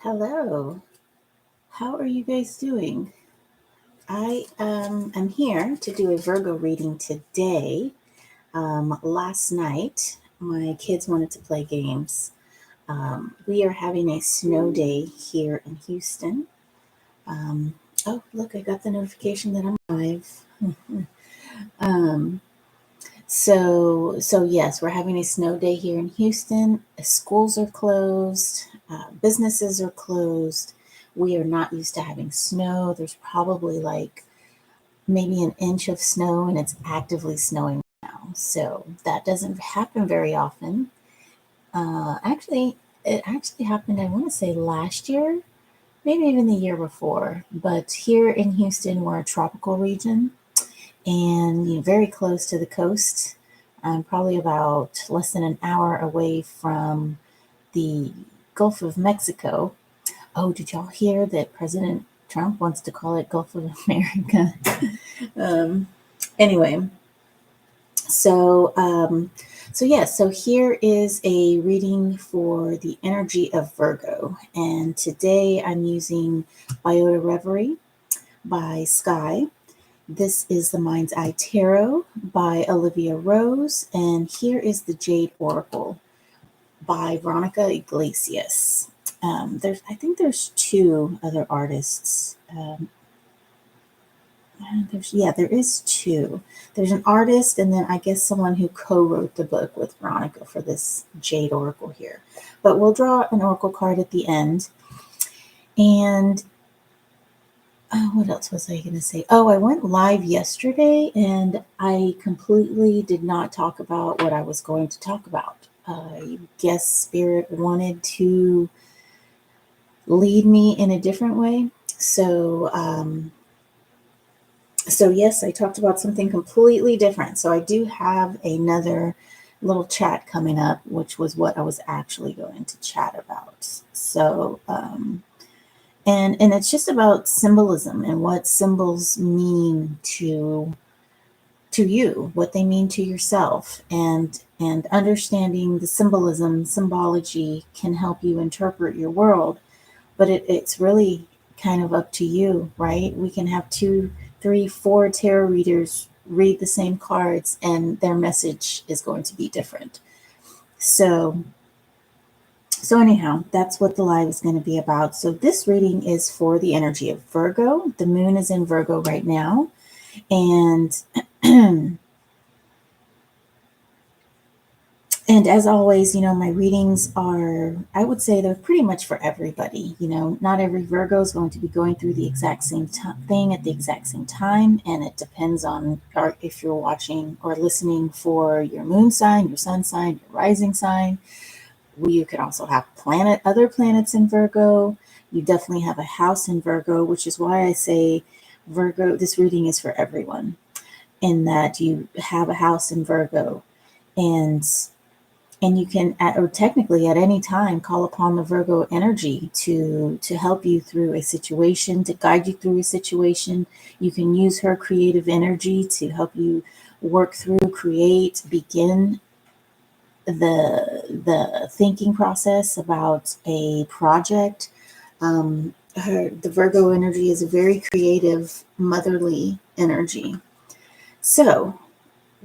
Hello, how are you guys doing? I am here to do a Virgo reading today. Last night, my kids wanted to play games. We are having a snow day here in Houston. Um, oh, look, I got the notification that I'm live. um, so yes, we're having a snow day here in Houston. Schools are closed, businesses are closed. We are not used to having snow. There's probably like maybe an inch of snow, and it's actively snowing now. So that doesn't happen very often. It actually happened, I want to say last year, maybe even the year before. But here in Houston, we're a tropical region and very close to the coast. I'm probably about less than an hour away from the Gulf of Mexico. Oh, did y'all hear that President Trump wants to call it Gulf of America? um, anyway, so so here is a reading for the energy of Virgo, and today I'm using Biota Reverie by Sky. This is the Mind's Eye Tarot by Olivia Rose, and here is the Jade Oracle by Veronica Iglesias. I think there's two other artists. There is two. There's an artist, and then I guess someone who co-wrote the book with Veronica for this Jade Oracle here. But we'll draw an Oracle card at the end. And what else was I going to say? Oh, I went live yesterday, and I completely did not talk about what I was going to talk about. I guess Spirit wanted to lead me in a different way. So yes, I talked about something completely different. So I do have another little chat coming up, which was what I was actually going to chat about. So, and it's just about symbolism and what symbols mean to you, what they mean to yourself, and understanding the symbology can help you interpret your world. But it's really kind of up to you, right? We can have 2, 3, 4 tarot readers read the same cards, and their message is going to be different. So anyhow, that's what the live is going to be about. So this reading is for the energy of Virgo. The moon is in Virgo right now, and and as always, my readings are, I would say they're pretty much for everybody. Not every Virgo is going to be going through the exact same thing at the exact same time. And it depends on if you're watching or listening for your moon sign, your sun sign, your rising sign. You could also have other planets in Virgo. You definitely have a house in Virgo, which is why I say Virgo, this reading is for everyone, in that you have a house in Virgo. And you can, or technically at any time, call upon the Virgo energy to help you through a situation, to guide you through a situation. You can use her creative energy to help you work through, create, begin the thinking process about a project. The Virgo energy is a very creative, motherly energy. So,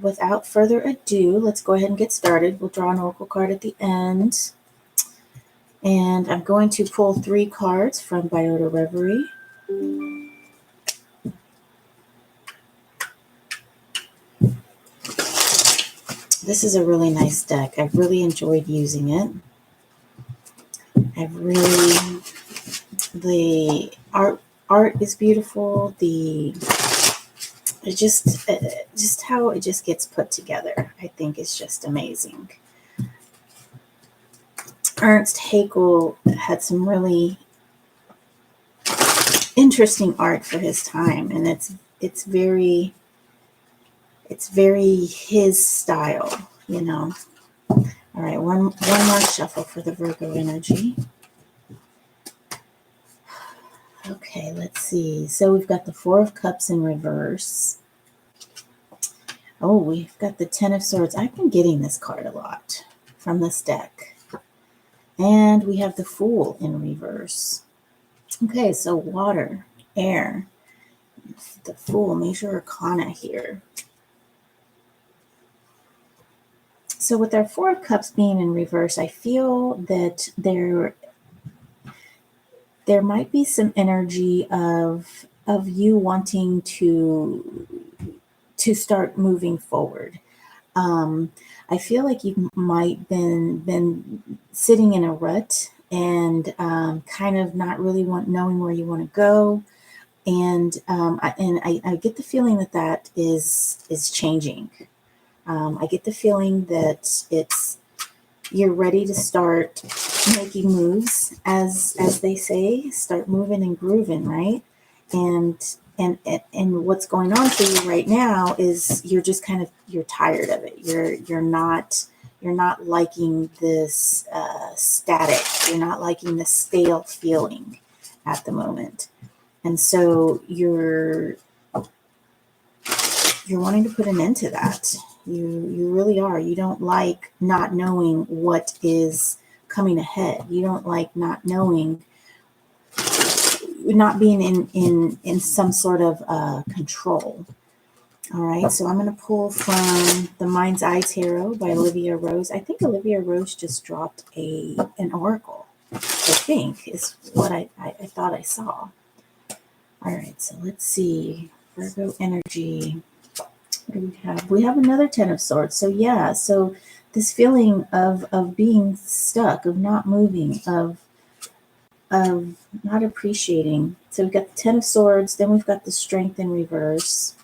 without further ado, let's go ahead and get started. We'll draw an oracle card at the end. And I'm going to pull 3 cards from Biota Reverie. This is a really nice deck. I've really enjoyed using it. The art is beautiful. Just how it just gets put together, I think is just amazing. Ernst Haeckel had some really interesting art for his time, and it's very his style, All right, one more shuffle for the Virgo energy. Okay, let's see. So we've got the 4 of Cups in reverse. Oh, we've got the 10 of Swords. I've been getting this card a lot from this deck. And we have the Fool in reverse. Okay, so water, air, the Fool, major arcana here. So with our Four of Cups being in reverse, I feel that there might be some energy of you wanting to start moving forward. I feel like you might been sitting in a rut and kind of not really knowing where you want to go. And I get the feeling that is changing. I get the feeling that you're ready to start making moves, as they say, start moving and grooving, right? And what's going on for you right now is you're just you're tired of it. You're not liking this static. You're not liking the stale feeling at the moment, and so you're wanting to put an end to that. You really are. You don't like not knowing what is coming ahead. You don't like not knowing, not being in some sort of control. All right, so I'm going to pull from the Mind's Eye Tarot by Olivia Rose. I think Olivia Rose just dropped an oracle, I think, is what I thought I saw. All right, so let's see. Virgo energy. What do we have? We have another Ten of Swords. So yeah, so this feeling of being stuck, of not moving, of not appreciating. So we've got the Ten of Swords, then we've got the Strength in reverse,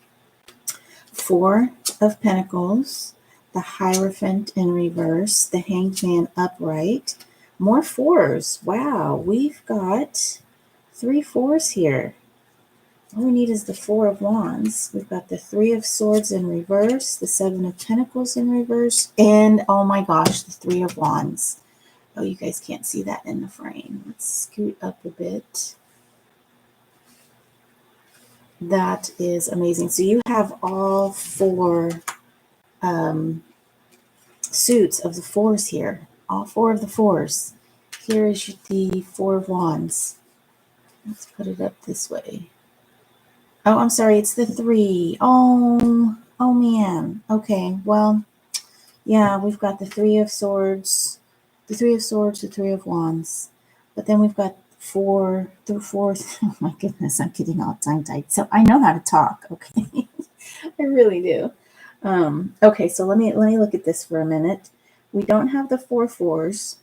Four of Pentacles, the Hierophant in reverse, the Hanged Man upright, more fours. Wow, we've got 3 fours here. All we need is the Four of Wands. We've got the Three of Swords in reverse, the Seven of Pentacles in reverse, and oh my gosh, the Three of Wands. Oh, you guys can't see that in the frame. Let's scoot up a bit. That is amazing. So you have all 4 suits of the fours here. All 4 of the fours. Here is the Four of Wands. Let's put it up this way. Oh, I'm sorry. It's the 3. Oh man. Okay. Well, yeah, we've got the Three of Swords, the Three of Swords, the Three of Wands. But then we've got 4 through 4th. Oh my goodness, I'm getting all tongue-tied. So I know how to talk, okay? I really do. Okay, so let me look at this for a minute. We don't have the 4 fours,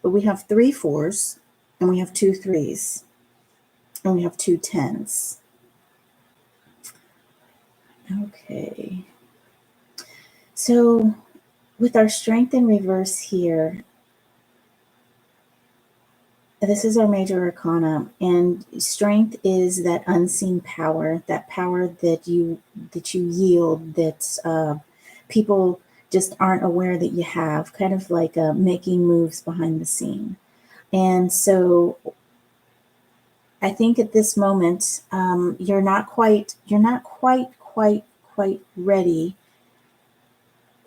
but we have 3 fours, and we have 2 threes, and we have 2 tens. Okay. So with our Strength in reverse here, this is our major arcana, and strength is that unseen power, that power that you yield, that people just aren't aware that you have, kind of like making moves behind the scene. And so I think at this moment, you're not quite ready.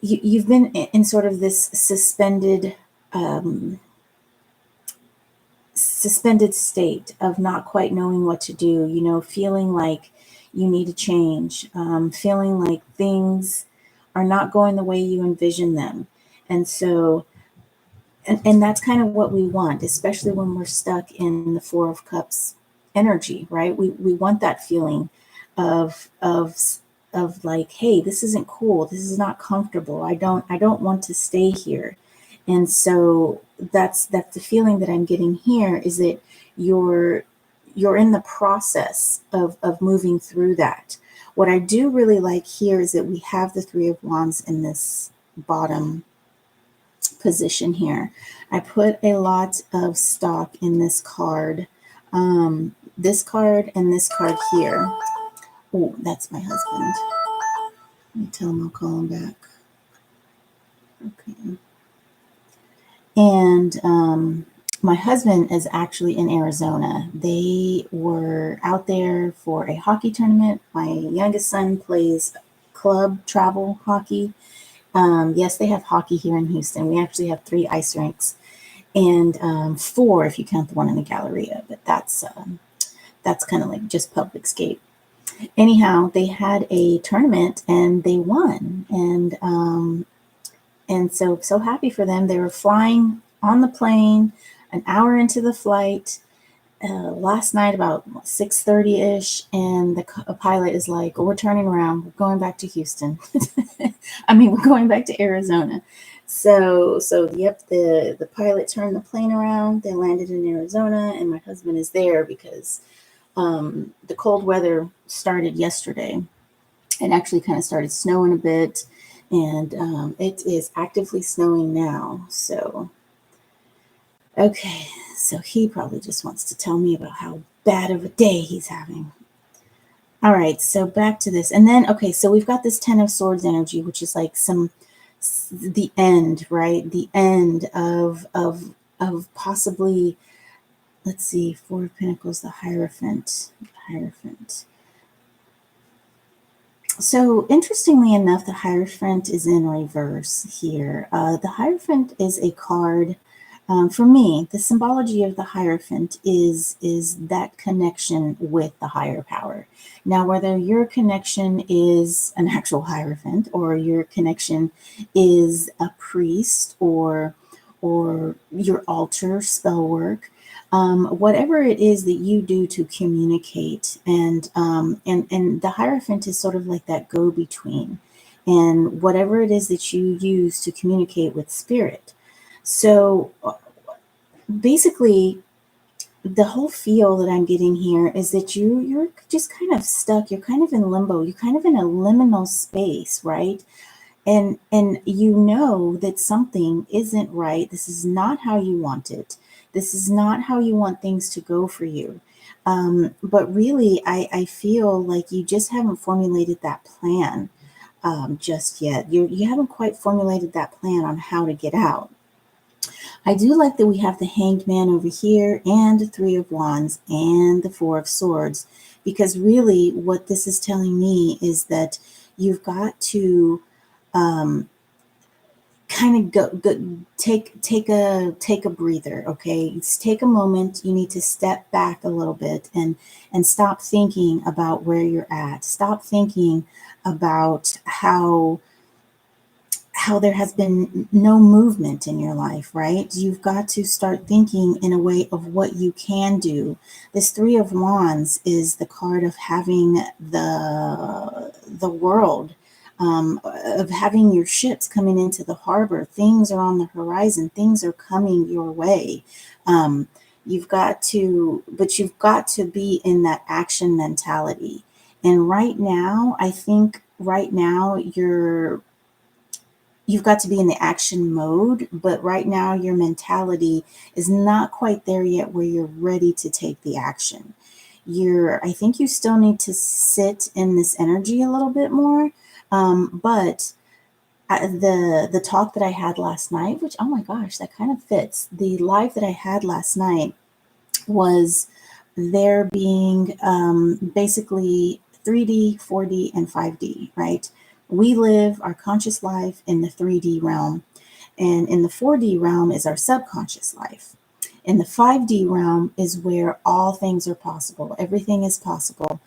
You've been in sort of this suspended state of not quite knowing what to do, feeling like you need to change, feeling like things are not going the way you envision them. And so, and that's kind of what we want, especially when we're stuck in the Four of Cups energy, right? We want that feeling of like, hey, this isn't cool. This is not comfortable. I don't want to stay here. And so that's the feeling that I'm getting here, is that you're in the process of moving through that. What I do really like here is that we have the Three of Wands in this bottom position here. I put a lot of stock in this card, this card and this card here. Oh, that's my husband. Let me tell him I'll call him back. Okay. And my husband is actually in Arizona. They were out there for a hockey tournament. My youngest son plays club travel hockey. Yes, they have hockey here in Houston. We actually have 3 ice rinks. and 4 if you count the one in the Galleria, but that's kind of like just public scape. Anyhow, they had a tournament and they won, and so happy for them. They were flying on the plane an hour into the flight last night about 6:30-ish, and the pilot is like, "We're turning around. We're going back to Houston." I mean, we're going back to Arizona. So yep, the pilot turned the plane around. They landed in Arizona, and my husband is there because the cold weather started yesterday. It actually kind of started snowing a bit, and it is actively snowing now. So, okay, so he probably just wants to tell me about how bad of a day he's having. All right, so back to this. And then, okay, so we've got this 10 of Swords energy, which is like the end, right? The end of possibly, let's see, 4 of Pentacles, the Hierophant. So interestingly enough, the Hierophant is in reverse here. The Hierophant is a card. For me, the symbology of the Hierophant is that connection with the higher power. Now, whether your connection is an actual Hierophant or your connection is a priest or your altar spell work, whatever it is that you do to communicate, and the Hierophant is sort of like that go-between, and whatever it is that you use to communicate with spirit. So basically, the whole feel that I'm getting here is that you're just kind of stuck. You're kind of in limbo. You're kind of in a liminal space, right? And you know that something isn't right. This is not how you want it. This is not how you want things to go for you. But really, I feel like you just haven't formulated that plan just yet. You haven't quite formulated that plan on how to get out. I do like that we have the Hanged Man over here and the 3 of Wands and the 4 of Swords, because really what this is telling me is that you've got to kind of take a breather. Okay, take a moment. You need to step back a little bit and stop thinking about where you're at. Stop thinking about how there has been no movement in your life, right? You've got to start thinking in a way of what you can do. This 3 of Wands is the card of having the world, of having your ships coming into the harbor. Things are on the horizon. Things are coming your way. You've got to be in that action mentality. And right now, I think right now you've got to be in the action mode, but right now your mentality is not quite there yet where you're ready to take the action. I think you still need to sit in this energy a little bit more. But the talk that I had last night, which, oh my gosh, that kind of fits. The live that I had last night was there being basically 3D, 4D, and 5D, right? We live our conscious life in the 3D realm, and in the 4D realm is our subconscious life. In the 5D realm is where all things are possible. Everything is possible.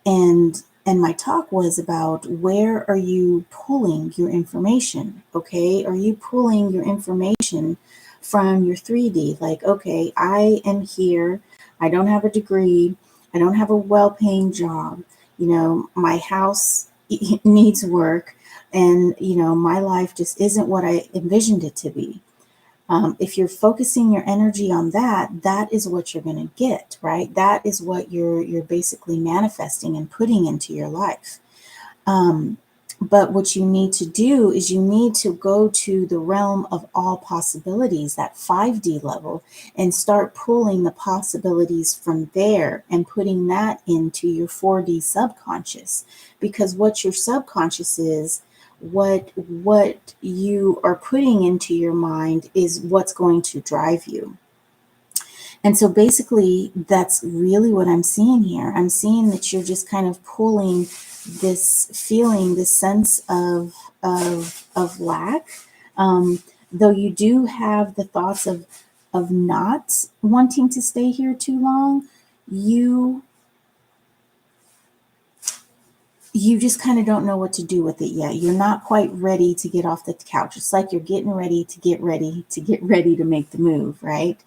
And my talk was about, where are you pulling your information? Okay, are you pulling your information from your 3D? Like, okay, I am here. I don't have a degree. I don't have a well-paying job. My house needs work, and my life just isn't what I envisioned it to be. If you're focusing your energy on that, that is what you're going to get, right? That is what you're basically manifesting and putting into your life. But what you need to do is you need to go to the realm of all possibilities, that 5D level, and start pulling the possibilities from there and putting that into your 4D subconscious. Because what your subconscious is, what you are putting into your mind, is what's going to drive you. And so basically, that's really what I'm seeing here. I'm seeing that you're just kind of pulling this feeling, this sense of lack. Though you do have the thoughts of of not wanting to stay here too long, you just kind of don't know what to do with it yet. You're not quite ready to get off the couch. It's like you're getting ready to get ready to make the move, right?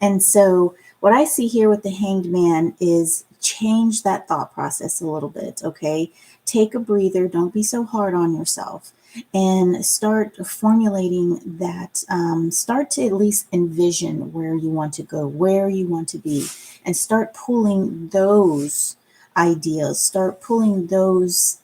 And so what I see here with the Hanged Man is change that thought process a little bit, okay? Take a breather. Don't be so hard on yourself and start formulating that. Start to at least envision where you want to go, where you want to be, and start pulling those ideas, start pulling those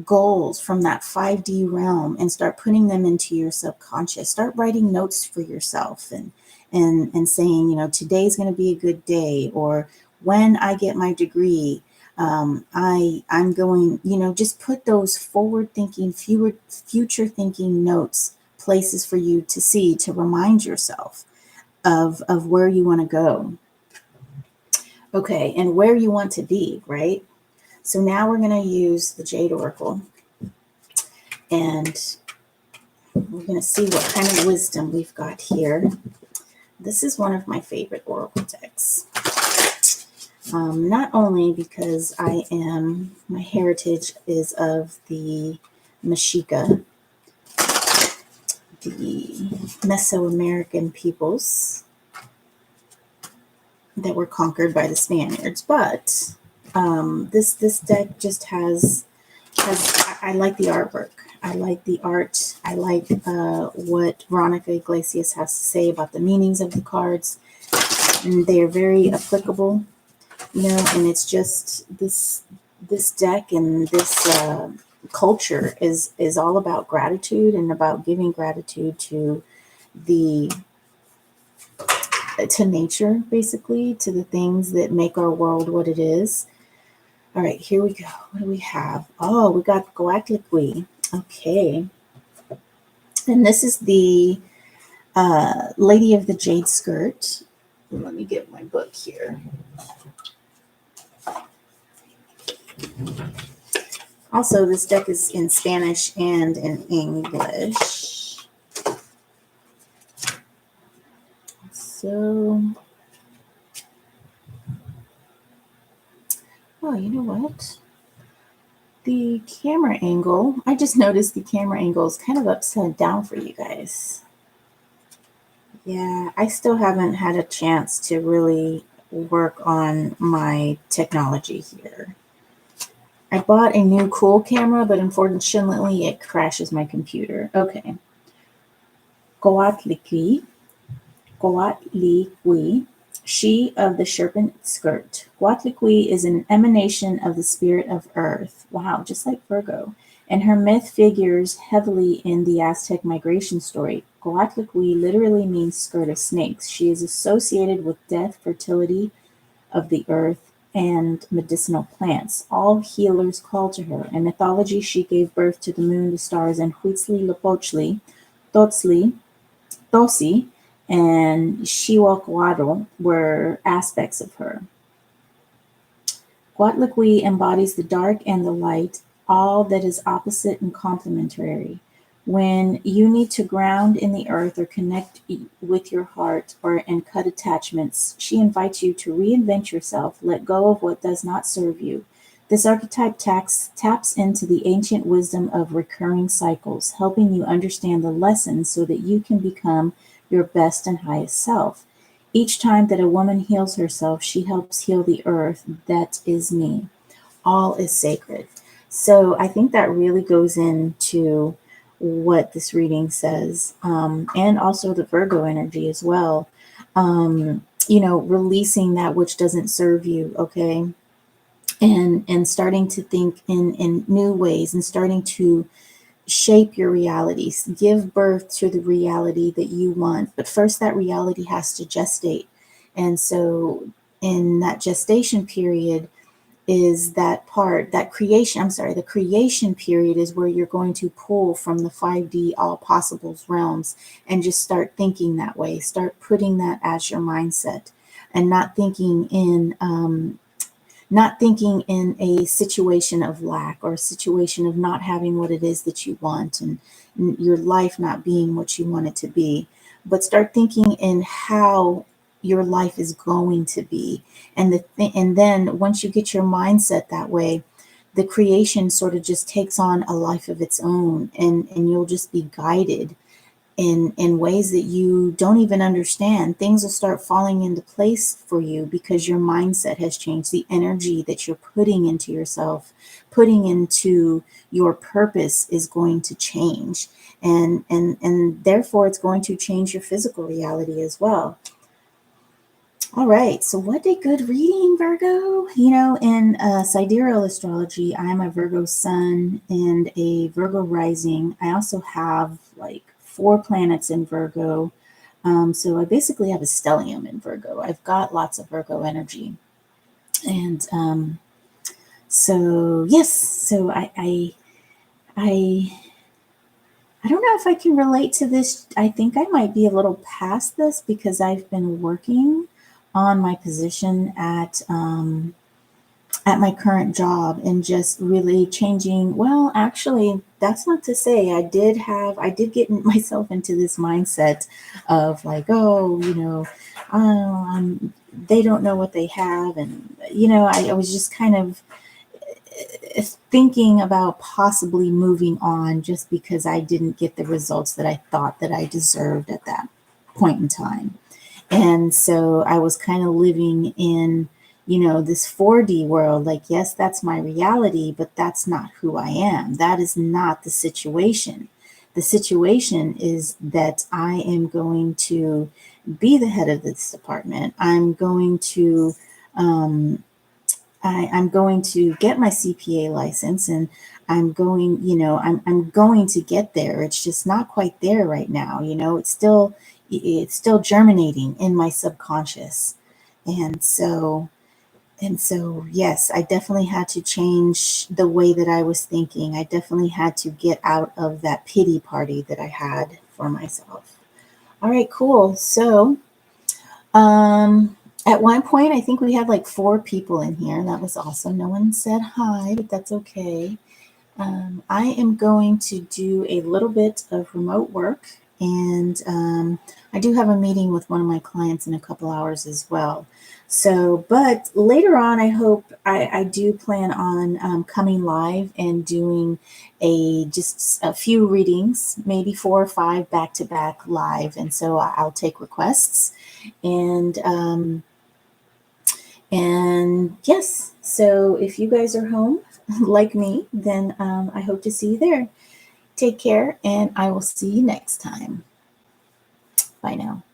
goals from that 5D realm and start putting them into your subconscious. Start writing notes for yourself and saying, today's going to be a good day, or when I get my degree, I'm going, just put those forward thinking, future thinking notes, places for you to see, to remind yourself of where you want to go. Okay, and where you want to be, right? So now we're going to use the Jade Oracle, and we're going to see what kind of wisdom we've got here. This is one of my favorite Oracle decks. Not only because my heritage is of the Mexica, the Mesoamerican peoples that were conquered by the Spaniards, but this deck just has I like the artwork. I like the art. I like what Veronica Iglesias has to say about the meanings of the cards. And they are very applicable, and it's just this deck and this culture is all about gratitude and about giving gratitude to nature, basically, to the things that make our world what it is. All right, here we go. What do we have? Oh, we got Coatlicue. Okay. And this is the Lady of the Jade Skirt. Let me get my book here. Also, this deck is in Spanish and in English. So, oh, you know what? The camera angle, I just noticed the camera angle is kind of upside down for you guys. Yeah, I still haven't had a chance to really work on my technology here. I bought a new cool camera, but unfortunately it crashes my computer. Okay. Coatlicue, she of the serpent skirt. Coatlicue is an emanation of the spirit of earth. Wow, just like Virgo. And her myth figures heavily in the Aztec migration story. Coatlicue literally means skirt of snakes. She is associated with death, fertility of the earth, and medicinal plants. All healers call to her. In mythology, she gave birth to the moon, the stars, and Huitzli, Tosi, and Xihuacuatl were aspects of her. Coatlicue embodies the dark and the light, all that is opposite and complementary. When you need to ground in the earth or connect with your heart and cut attachments, she invites you to reinvent yourself, let go of what does not serve you. This archetype taps into the ancient wisdom of recurring cycles, helping you understand the lessons so that you can become your best and highest self. Each time that a woman heals herself, she helps heal the earth. That is me. All is sacred. So I think that really goes into what this reading says, and also the Virgo energy as well. Releasing that which doesn't serve you, okay? And starting to think in new ways and starting to shape your realities, give birth to the reality that you want. But first, that reality has to gestate. And so in that gestation period is that part, the creation period is where you're going to pull from the 5D all possibles realms and just start thinking that way. Start putting that as your mindset and not thinking in a situation of lack or a situation of not having what it is that you want and your life not being what you want it to be, but start thinking in how your life is going to be. And then once you get your mindset that way, the creation sort of just takes on a life of its own, and you'll just be guided in ways that you don't even understand. Things will start falling into place for you because your mindset has changed. The energy that you're putting into yourself, putting into your purpose, is going to change. And therefore it's going to change your physical reality as well. All right, so what a good reading, Virgo. In sidereal astrology, I'm a Virgo sun and a Virgo rising. I also have like 4 planets in Virgo. So I basically have a stellium in Virgo. I've got lots of Virgo energy. And so, yes, so I don't know if I can relate to this. I think I might be a little past this because I've been working on my position at my current job and just really changing. Well, actually, that's not to say I did get myself into this mindset of like, oh, they don't know what they have. And, I was just kind of thinking about possibly moving on just because I didn't get the results that I thought that I deserved at that point in time. And so I was kind of living in, this 4D world. Like, yes, that's my reality, but that's not who I am. That is not the situation. The situation is that I am going to be the head of this department. I'm going to I'm going to get my CPA license, and I'm going to get there. It's just not quite there right now. It's still germinating in my subconscious. And so yes, I definitely had to change the way that I was thinking. I definitely had to get out of that pity party that I had for myself. All right, cool. So at one point, I think we had like 4 people in here, and that was awesome. No one said hi, but that's okay. I am going to do a little bit of remote work, and I do have a meeting with one of my clients in a couple hours as well. So, but later on, I hope I do plan on coming live and doing just a few readings, maybe 4 or 5 back to back live. And so I'll take requests. And yes, so if you guys are home like me, then I hope to see you there. Take care, and I will see you next time. Bye now.